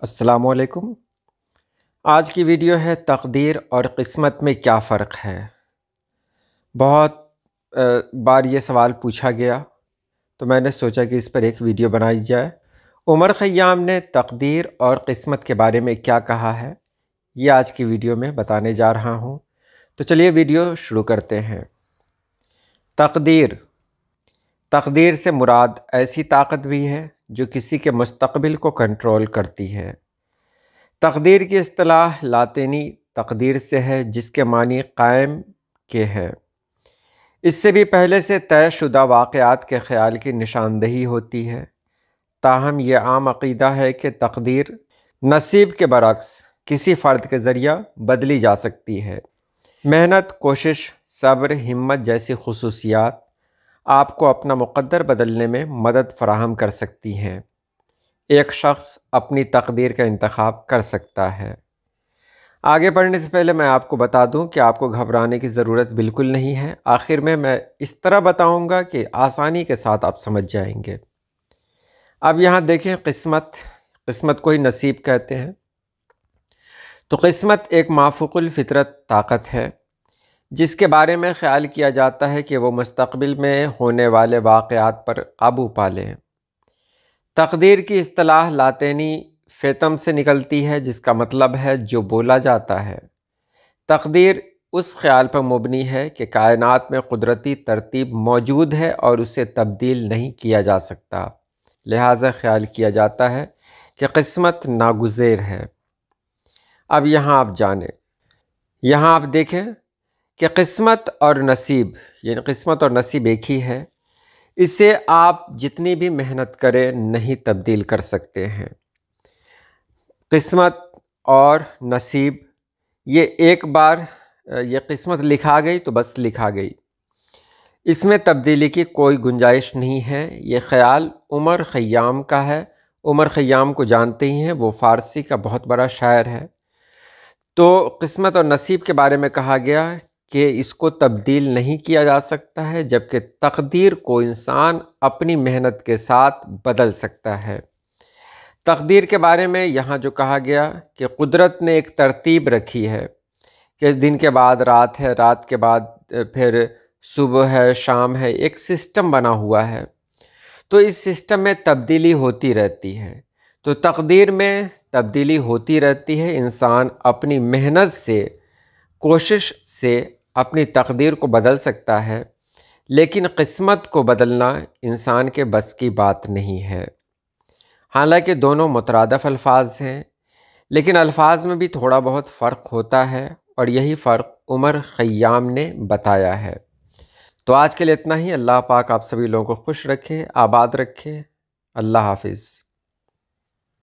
السلام علیکم۔ آج کی ویڈیو ہے تقدیر اور قسمت میں کیا فرق ہے۔ بہت بار یہ سوال پوچھا گیا تو میں نے سوچا کہ اس پر ایک ویڈیو بنائی جائے۔ عمر خیام نے تقدیر اور قسمت کے بارے میں کیا کہا ہے، یہ آج کی ویڈیو میں بتانے جا رہا ہوں۔ تو چلیے ویڈیو شروع کرتے ہیں۔ تقدیر سے مراد ایسی طاقت بھی ہے جو کسی کے مستقبل کو کنٹرول کرتی ہے۔ تقدیر کی اصطلاح لاطینی تقدیر سے ہے، جس کے معنی قائم کے ہے۔ اس سے بھی پہلے سے طے شدہ واقعات کے خیال کی نشاندہی ہوتی ہے۔ تاہم یہ عام عقیدہ ہے کہ تقدیر نصیب کے برعکس کسی فرد کے ذریعہ بدلی جا سکتی ہے۔ محنت، کوشش، صبر، ہمت جیسی خصوصیات آپ کو اپنا مقدر بدلنے میں مدد فراہم کر سکتی ہیں۔ ایک شخص اپنی تقدیر کا انتخاب کر سکتا ہے۔ آگے بڑھنے سے پہلے میں آپ کو بتا دوں کہ آپ کو گھبرانے کی ضرورت بالکل نہیں ہے۔ آخر میں اس طرح بتاؤں گا کہ آسانی کے ساتھ آپ سمجھ جائیں گے۔ اب یہاں دیکھیں، قسمت کو ہی نصیب کہتے ہیں۔ تو قسمت ایک مافوق الفطرت طاقت ہے جس کے بارے میں خیال کیا جاتا ہے کہ وہ مستقبل میں ہونے والے واقعات پر قابو پا لے۔ تقدیر کی اصطلاح لاطینی فیتم سے نکلتی ہے، جس کا مطلب ہے جو بولا جاتا ہے۔ تقدیر اس خیال پر مبنی ہے کہ کائنات میں قدرتی ترتیب موجود ہے اور اسے تبدیل نہیں کیا جا سکتا، لہٰذا خیال کیا جاتا ہے کہ قسمت ناگزیر ہے۔ اب یہاں آپ دیکھیں کہ قسمت اور نصیب، یعنی قسمت اور نصیب ایک ہی ہے۔ اسے آپ جتنی بھی محنت کریں نہیں تبدیل کر سکتے ہیں۔ قسمت اور نصیب یہ ایک بار یہ قسمت لکھا گئی تو بس لکھا گئی، اس میں تبدیلی کی کوئی گنجائش نہیں ہے۔ یہ خیال عمر خیام کا ہے۔ عمر خیام کو جانتے ہی ہیں، وہ فارسی کا بہت بڑا شاعر ہے۔ تو قسمت اور نصیب کے بارے میں کہا گیا کہ اس کو تبدیل نہیں کیا جا سکتا ہے، جبکہ تقدیر کو انسان اپنی محنت کے ساتھ بدل سکتا ہے۔ تقدیر کے بارے میں یہاں جو کہا گیا کہ قدرت نے ایک ترتیب رکھی ہے کہ دن کے بعد رات ہے، رات کے بعد پھر صبح ہے، شام ہے، ایک سسٹم بنا ہوا ہے۔ تو اس سسٹم میں تبدیلی ہوتی رہتی ہے۔ تو تقدیر میں تبدیلی ہوتی رہتی ہے۔ انسان اپنی محنت سے، کوشش سے اپنی تقدیر کو بدل سکتا ہے، لیکن قسمت کو بدلنا انسان کے بس کی بات نہیں ہے۔ حالانکہ دونوں مترادف الفاظ ہیں، لیکن الفاظ میں بھی تھوڑا بہت فرق ہوتا ہے، اور یہی فرق عمر خیام نے بتایا ہے۔ تو آج کے لیے اتنا ہی۔ اللہ پاک آپ سبھی لوگوں کو خوش رکھے، آباد رکھے۔ اللہ حافظ۔